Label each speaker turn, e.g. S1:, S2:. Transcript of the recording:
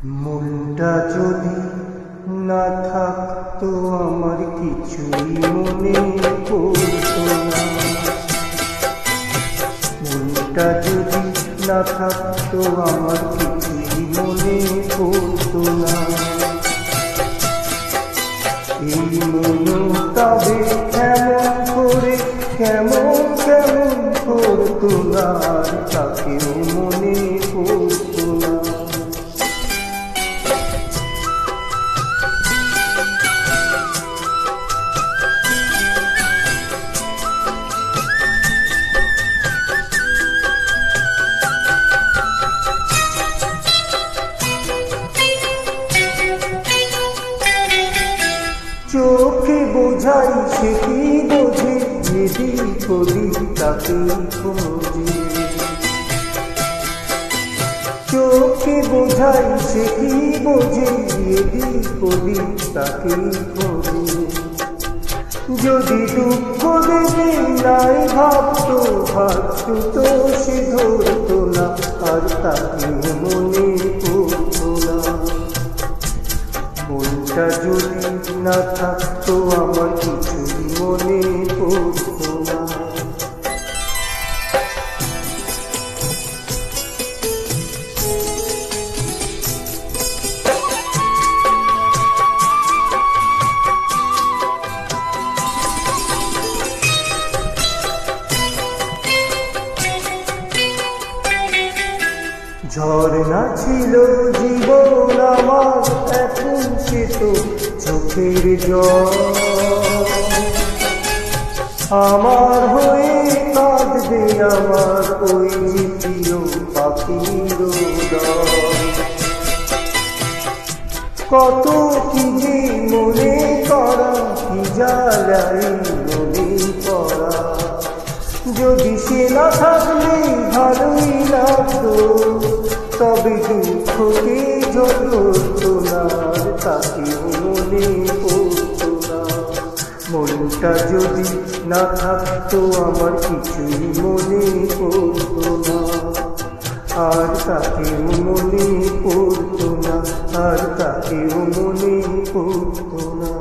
S1: মনটা যদি না থাকতো আমার কিছুই মনে পড়তো না। মনটা যদি না থাকতো আমার কিছুই মনে পড়তো না। এই মন তবে কেমন করতো না, তাকেও মনে পড়তো না। চোখে বোঝাই সে কি বোঝে, এদিক ওদিক তাকে খোঁজে। চোখে বোঝাই সে কি বোঝে, এদিক ওদিক তাকে খোঁজে। যদি দুঃখ দেবে নাই ভাবতো তো সে ধরতো না, আর তাকে মনে পড়তো না। মনটা যদি না থাকতো আমার কিছুই মনে পড়তো না। ঝর্ণা ছিল জীবন আমার, এখন সে তো চোখের জল। আমার হয়ে কাঁদবে আমার ওই প্রিয় পাখির দল। কত কি যে মনে করা, কি জ্বালাই মনে পড়া। যদি সে না থাকলে ভালোই লাগতো, তবে দুঃখকে ঝরতো না, তাকেও মনে পড়তো না। মনটা যদি না থাকতো আমার কিছুই মনে পড়তো না, আর তাকেও মনে পড়তো না, আর তাকেও মনে পড়তো না।